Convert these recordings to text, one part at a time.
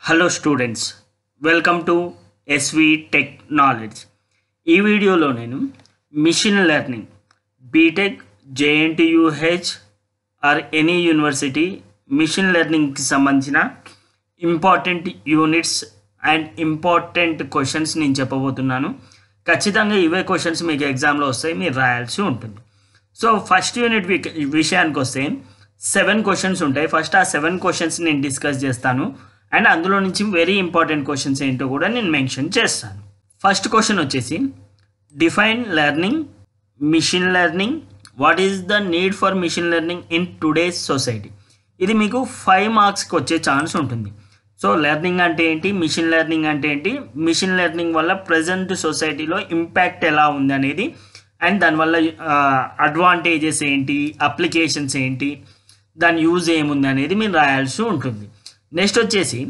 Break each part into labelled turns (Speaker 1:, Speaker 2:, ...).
Speaker 1: Hello students, welcome to SV tech knowledge. ఈ వీడియోలో నేను machine learning BTech JNTUH or any university machine లెర్నింగ్కి సంబంధించిన important units and important questions నేను చెప్పబోతున్నాను. ఖచ్చితంగా ఇవే క్వశ్చన్స్ మీకు ఎగ్జామ్లో వస్తాయి, మీరు రాయాల్సి ఉంటుంది. సో ఫస్ట్ యూనిట్ విషయానికి వస్తే 7 క్వశ్చన్స్ ఉంటాయి. ఫస్ట్ ఆ 7 క్వశ్చన్స్ నేను డిస్కస్ చేస్తాను అండ్ అందులో నుంచి వెరీ ఇంపార్టెంట్ క్వశ్చన్స్ ఏంటో కూడా నేను మెన్షన్ చేస్తాను. ఫస్ట్ క్వశ్చన్ వచ్చేసి define learning, machine learning, what is the need for machine learning in today's society. ఇది మీకు 5 మార్క్స్కి వచ్చే ఛాన్స్ ఉంటుంది. సో లెర్నింగ్ అంటే ఏంటి, మిషన్ లెర్నింగ్ అంటే ఏంటి, మిషన్ లెర్నింగ్ వల్ల ప్రజెంట్ సొసైటీలో ఇంపాక్ట్ ఎలా ఉంది అనేది అండ్ దానివల్ల అడ్వాంటేజెస్ ఏంటి, అప్లికేషన్స్ ఏంటి, దాని యూజ్ ఏముంది అనేది మీరు రాయాల్సి ఉంటుంది. నెక్స్ట్ వచ్చేసి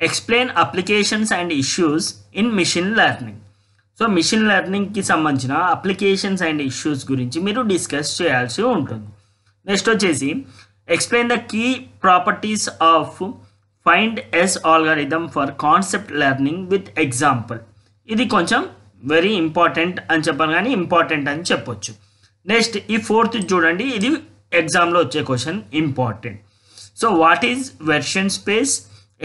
Speaker 1: explain applications and issues in machine learning. So machine లెర్నింగ్కి సంబంధించిన అప్లికేషన్స్ అండ్ ఇష్యూస్ గురించి మీరు డిస్కస్ చేయాల్సి ఉంటుంది. నెక్స్ట్ వచ్చేసి explain the key properties of find S algorithm for concept learning with example. ఇది కొంచెం వెరీ ఇంపార్టెంట్ అని చెప్పాను, కానీ ఇంపార్టెంట్ అని చెప్పొచ్చు. నెక్స్ట్ ఈ 4th చూడండి, ఇది ఎగ్జామ్లో వచ్చే question, important. So what is version space?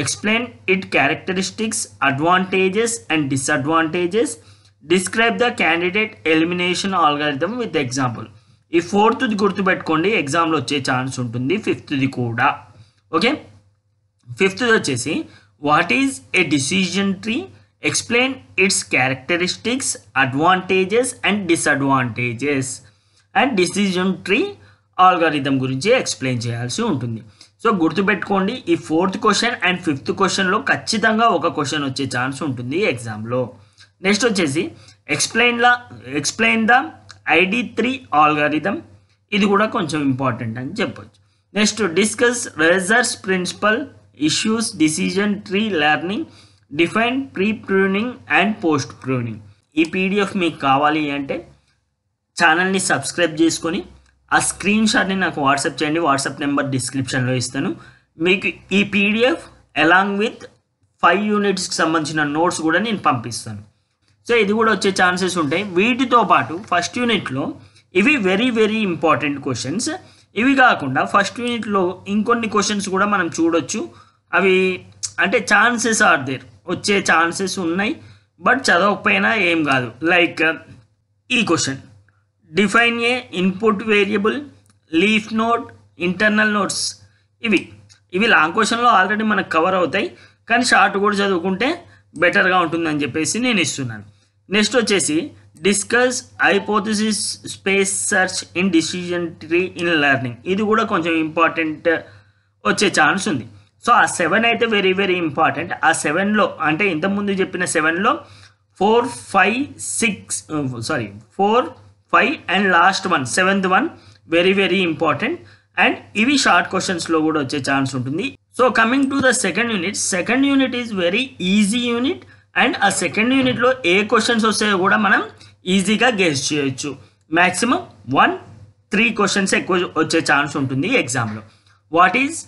Speaker 1: Explain its characteristics, advantages and disadvantages. Describe the candidate elimination algorithm with example. ఈ 4th గుర్తుపెట్టుకోండి, ఎగ్జామ్లో వచ్చే ఛాన్స్ ఉంటుంది. 5th కూడా ఓకే. 5th వచ్చేసి what is a decision tree, explain it's characteristics, advantages and disadvantages and decision tree algorithm గురించి explain చేయాల్సి ఉంటుంది. సో గుర్తుపెట్టుకోండి, ఈ 4th క్వశ్చన్ అండ్ 5th క్వశ్చన్లో ఖచ్చితంగా ఒక క్వశ్చన్ వచ్చే ఛాన్స్ ఉంటుంది ఎగ్జామ్లో. నెక్స్ట్ వచ్చేసి ఎక్స్ప్లెయిన్ ద ID3 ఆల్గారిథం. ఇది కూడా కొంచెం ఇంపార్టెంట్ అని చెప్పొచ్చు. Next discuss razor's principle, issues, decision tree learning, define pre pruning and post pruning. ఈ PDF మీకు కావాలి అంటే ఛానల్ని సబ్స్క్రైబ్ చేసుకొని ఆ స్క్రీన్ షాట్ని నాకు వాట్సాప్ చేయండి. వాట్సాప్ నెంబర్ డిస్క్రిప్షన్లో ఇస్తాను. మీకు ఈ PDF అలాంగ్ విత్ 5 యూనిట్స్కి సంబంధించిన నోట్స్ కూడా నేను పంపిస్తాను. సో ఇది కూడా వచ్చే ఛాన్సెస్ ఉంటాయి. వీటితో పాటు ఫస్ట్ యూనిట్లో ఇవి వెరీ వెరీ ఇంపార్టెంట్ క్వశ్చన్స్. ఇవి కాకుండా ఫస్ట్ యూనిట్లో ఇంకొన్ని క్వశ్చన్స్ కూడా మనం చూడొచ్చు. అవి అంటే ఛాన్సెస్ ఆర్ దేర్, వచ్చే ఛాన్సెస్ ఉన్నాయి, బట్ చదవకపోయినా ఏం కాదు. లైక్ ఈ question, define a input variable, leaf node, internal nodes. ఇవి లాంగ్ క్వశ్చన్లో ఆల్రెడీ మనకు కవర్ అవుతాయి, కానీ షార్ట్ కూడా చదువుకుంటే బెటర్గా ఉంటుందని చెప్పేసి నేను ఇస్తున్నాను. నెక్స్ట్ వచ్చేసి discuss hypothesis space search in decision tree in learning. ఇది కూడా కొంచెం ఇంపార్టెంట్ వచ్చే ఛాన్స్ ఉంది. సో ఆ 7 అయితే వెరీ వెరీ ఇంపార్టెంట్. ఆ 7లో అంటే ఇంతకుముందు చెప్పిన 7లో 4, 5 and last one 7th one very very important. And ఇవి షార్ట్ క్వశ్చన్స్లో కూడా వచ్చే ఛాన్స్ ఉంటుంది. So coming to the second unit is very easy unit. And ఆ సెకండ్ యూనిట్లో ఏ క్వశ్చన్స్ వస్తాయో కూడా మనం ఈజీగా గెస్ చేయొచ్చు. మ్యాక్సిమం 1-3 క్వశ్చన్స్ ఎక్కువ వచ్చే ఛాన్స్ ఉంటుంది ఎగ్జామ్లో. What is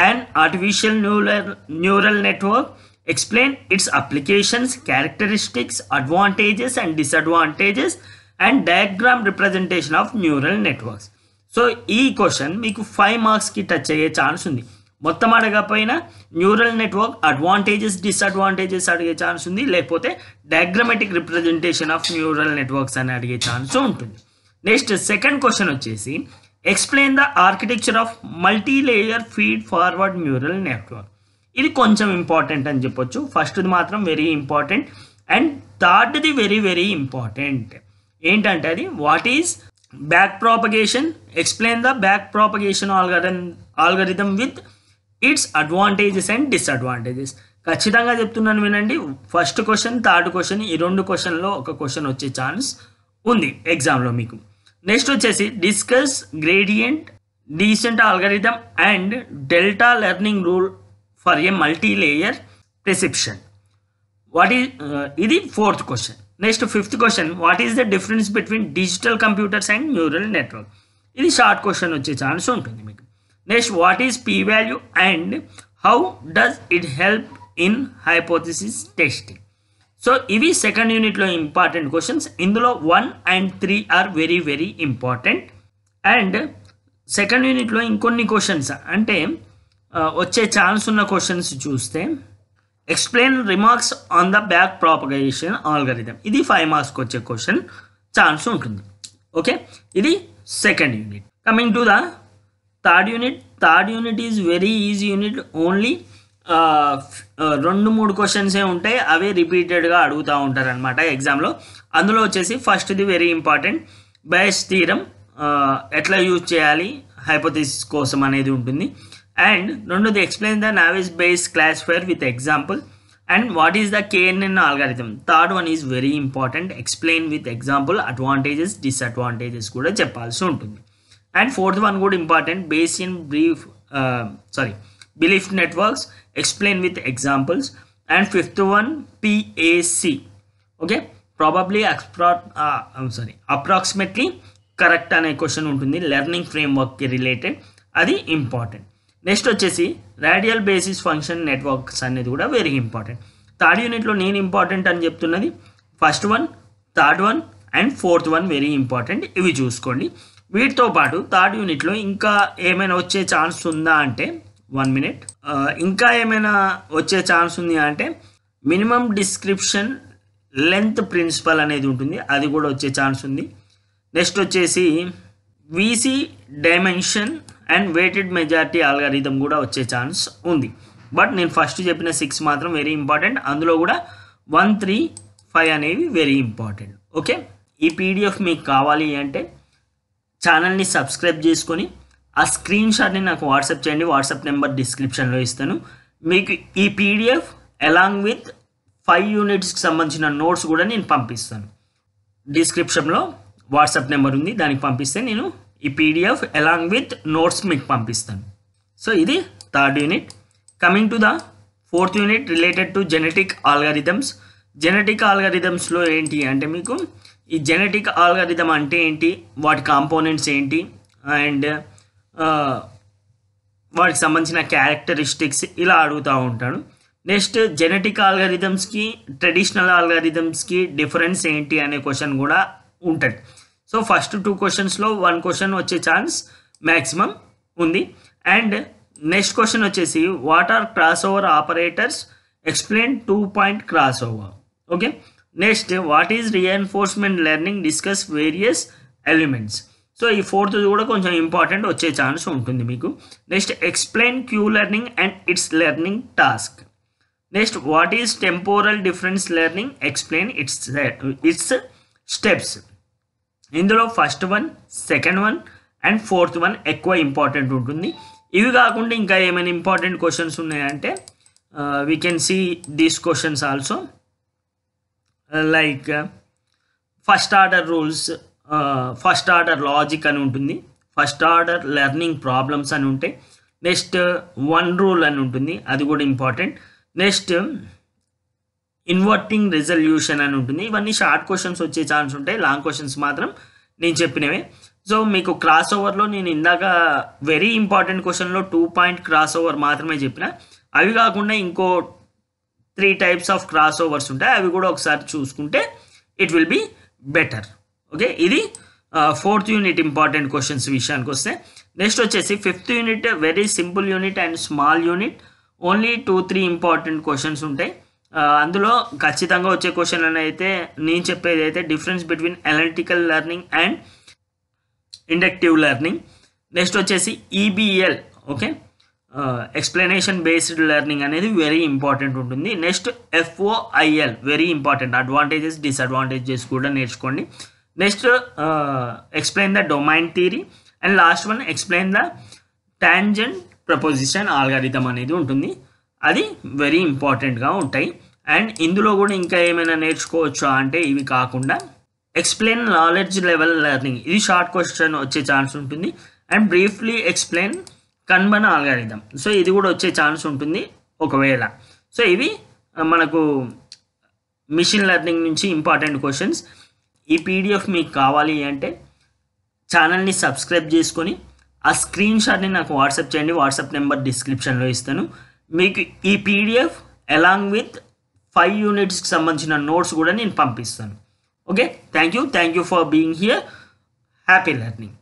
Speaker 1: an artificial neural network, explain its applications, characteristics, advantages and disadvantages and diagram representation of neural networks. So ఈ క్వశ్చన్ మీకు 5 మార్క్స్కి టచ్ అయ్యే ఛాన్స్ ఉంది. మొత్తం అడగకపోయినా న్యూరల్ నెట్వర్క్ అడ్వాంటేజెస్, డిసడ్వాంటేజెస్ అడిగే ఛాన్స్ ఉంది, లేకపోతే diagrammatic representation of neural networks అని అడిగే ఛాన్స్ ఉంటుంది. నెక్స్ట్ సెకండ్ క్వశ్చన్ వచ్చేసి explain the architecture of multi layer feed forward neural network. ఇది కొంచెం ఇంపార్టెంట్ అని చెప్పొచ్చు. ఫస్ట్ది మాత్రం వెరీ ఇంపార్టెంట్ అండ్ థర్డ్ది వెరీ వెరీ ఇంపార్టెంట్. ఏంటంటే అది what is back propagation, explain the back propagation algorithm with its advantages and disadvantages. ఖచ్చితంగా చెప్తున్నాను వినండి, ఫస్ట్ క్వశ్చన్, థర్డ్ క్వశ్చన్, ఈ 2 క్వశ్చన్లో ఒక క్వశ్చన్ వచ్చే ఛాన్స్ ఉంది ఎగ్జామ్లో మీకు. నెక్స్ట్ వచ్చేసి discuss gradient descent algorithm and delta learning rule for a multi layer perceptron. ఇది 4th question. Next 5th question, what is the difference between digital computers and neural network. ఇది short question వచ్చే chance ఉంటుంది మీకు. Next what is p value and how does it help in hypothesis testing. So ఇవి second యూనిట్లో important questions. ఇందులో 1 and 3 are very very important. And second యూనిట్లో ఇంకొన్ని questions అంటే వచ్చే ఛాన్స్ ఉన్న క్వశ్చన్స్ చూస్తే, explain remarks on the back propagation algorithm. ఇది 5 మార్క్స్కి వచ్చే క్వశ్చన్ ఛాన్స్ ఉంటుంది. ఓకే, ఇది second unit. Coming to the third unit. Third unit is very easy unit. Only 2-3 క్వశ్చన్సే ఉంటాయి, అవే రిపీటెడ్గా అడుగుతూ ఉంటారు అనమాట ఎగ్జామ్లో. అందులో వచ్చేసి ఫస్ట్ది వెరీ ఇంపార్టెంట్, బయాస్ థీరం ఎట్లా యూజ్ చేయాలి హైపోథెసిస్ కోసం అనేది ఉంటుంది. అండ్ రెండోది explain the naive Bayes classifier with example and what is the KNN algorithm. Third one is very important, explain with example advantages disadvantages కూడా చెప్పాల్సి ఉంటుంది. అండ్ ఫోర్త్ వన్ కూడా important, Bayesian belief networks, explain with examples. And fifth one PAC. Okay, probably approximately correct అనే question ఉంటుంది, learning ఫ్రేమ్వర్క్కి related, అది important. Next వచ్చేసి radial basis function networks అనేది కూడా వెరీ ఇంపార్టెంట్. థర్డ్ యూనిట్లో నేను ఇంపార్టెంట్ అని చెప్తున్నది first one, third one and fourth one very important. ఇవి చూసుకోండి. వీటితో పాటు థర్డ్ యూనిట్లో ఇంకా ఏమైనా వచ్చే ఛాన్స్ ఉందా అంటే 1 minute, ఇంకా ఏమైనా వచ్చే ఛాన్స్ ఉంది అంటే మినిమం డిస్క్రిప్షన్ లెంత్ ప్రిన్సిపల్ అనేది ఉంటుంది, అది కూడా వచ్చే ఛాన్స్ ఉంది. నెక్స్ట్ వచ్చేసి VC dimension and weighted majority algorithm కూడా వచ్చే ఛాన్స్ ఉంది. బట్ నేను ఫస్ట్ చెప్పిన 6 మాత్రం వెరీ ఇంపార్టెంట్. అందులో కూడా 1, 3, 5 అనేవి వెరీ ఇంపార్టెంట్. ఓకే, ఈ PDF మీకు కావాలి అంటే ఛానల్ని సబ్స్క్రైబ్ చేసుకొని ఆ స్క్రీన్ షాట్ని నాకు వాట్సాప్ చేయండి. వాట్సాప్ నెంబర్ డిస్క్రిప్షన్లో ఇస్తాను. మీకు ఈ PDF అలాంగ్ విత్ 5 యూనిట్స్కి సంబంధించిన నోట్స్ కూడా నేను పంపిస్తాను. డిస్క్రిప్షన్లో వాట్సాప్ నెంబర్ ఉంది, దానికి పంపిస్తే నేను ఈ PDF అలాంగ్ విత్ నోట్స్ మీకు పంపిస్తాను. సో ఇది third unit. Coming to the fourth unit related to genetic algorithms. జెనెటిక్ ఆల్గారిథమ్స్లో ఏంటి అంటే మీకు ఈ జెనెటిక్ ఆల్గారిథం అంటే ఏంటి, వాటి కాంపోనెంట్స్ ఏంటి, అండ్ వాటికి సంబంధించిన క్యారెక్టరిస్టిక్స్ ఇలా అడుగుతూ ఉంటాడు. నెక్స్ట్ జెనెటిక్ ఆల్గారిథమ్స్కి ట్రెడిషనల్ ఆల్గారిథమ్స్కి డిఫరెన్స్ ఏంటి అనే క్వశ్చన్ కూడా ఉంటుంది. సో ఫస్ట్ 2 క్వశ్చన్స్లో 1 క్వశ్చన్ వచ్చే ఛాన్స్ మ్యాక్సిమం ఉంది. అండ్ నెక్స్ట్ క్వశ్చన్ వచ్చేసి what are cross over operators, explain 2-point cross over. Okay, next what is reinforcement learning, discuss various elements. So ఈ ఫోర్త్ కూడా కొంచెం ఇంపార్టెంట్, వచ్చే ఛాన్స్ ఉంటుంది మీకు. Next explain Q learning and its learning task. Next what is temporal difference learning, explain its steps. ఇందులో first one, second one and fourth one ఎక్కువ important ఉంటుంది. ఇవి కాకుండా ఇంకా ఏమైనా ఇంపార్టెంట్ క్వశ్చన్స్ ఉన్నాయంటే we can see these questions also, like first order rules, first order logic అని ఉంటుంది, ఫస్ట్ ఆర్డర్ లెర్నింగ్ ప్రాబ్లమ్స్ అని ఉంటాయి. నెక్స్ట్ 1 రూల్ అని ఉంటుంది, అది కూడా ఇంపార్టెంట్. నెక్స్ట్ ఇన్వర్టింగ్ రిజల్యూషన్ అని ఉంటుంది. ఇవన్నీ షార్ట్ క్వశ్చన్స్ వచ్చే ఛాన్స్ ఉంటాయి, లాంగ్ క్వశ్చన్స్ మాత్రం నేను చెప్పినవే. సో మీకు క్రాస్ ఓవర్లో నేను ఇందాక వెరీ ఇంపార్టెంట్ క్వశ్చన్లో 2-point క్రాస్ ఓవర్ మాత్రమే చెప్పిన. అవి కాకుండా ఇంకో 3 types ఆఫ్ క్రాస్ ఓవర్స్ ఉంటాయి, అవి కూడా ఒకసారి చూసుకుంటే it will be better. Okay, ఇది ఫోర్త్ యూనిట్ ఇంపార్టెంట్ క్వశ్చన్స్ విషయానికి వస్తే. నెక్స్ట్ వచ్చేసి fifth unit very simple unit and small unit, only 2-3 important questions ఉంటాయి. అందులో ఖచ్చితంగా వచ్చే క్వశ్చన్ అని అయితే నేను చెప్పేది అయితే difference between analytical learning and inductive learning. Next వచ్చేసి EBL, okay, explanation based learning అనేది వెరీ ఇంపార్టెంట్ ఉంటుంది. Next FOIL very important, advantages disadvantages కూడా నేర్చుకోండి. Next explain the domain theory and last one explain the tangent proposition algorithm అనేది ఉంటుంది, అది very ఇంపార్టెంట్గా ఉంటాయి. అండ్ ఇందులో కూడా ఇంకా ఏమైనా నేర్చుకోవచ్చు అంటే ఇవి కాకుండా ఎక్స్ప్లెయిన్ నాలెడ్జ్ లెవెల్ లెర్నింగ్, ఇది షార్ట్ క్వశ్చన్ వచ్చే ఛాన్స్ ఉంటుంది. అండ్ బ్రీఫ్లీ ఎక్స్ప్లెయిన్ కన్బన్ ఆల్గారిథం, సో ఇది కూడా వచ్చే ఛాన్స్ ఉంటుంది ఒకవేళ. సో ఇవి మనకు మిషన్ లెర్నింగ్ నుంచి ఇంపార్టెంట్ క్వశ్చన్స్. ఈ PDF మీకు కావాలి అంటే ఛానల్ని సబ్స్క్రైబ్ చేసుకొని ఆ స్క్రీన్ షాట్ని నాకు వాట్సాప్ చేయండి. వాట్సాప్ నెంబర్ డిస్క్రిప్షన్లో ఇస్తాను. మీకు ఈ PDF అలాంగ్ విత్ 5 యూనిట్స్కి సంబంధించిన నోట్స్ కూడా నేను పంపిస్తాను. Okay, thank you for being here. Happy learning.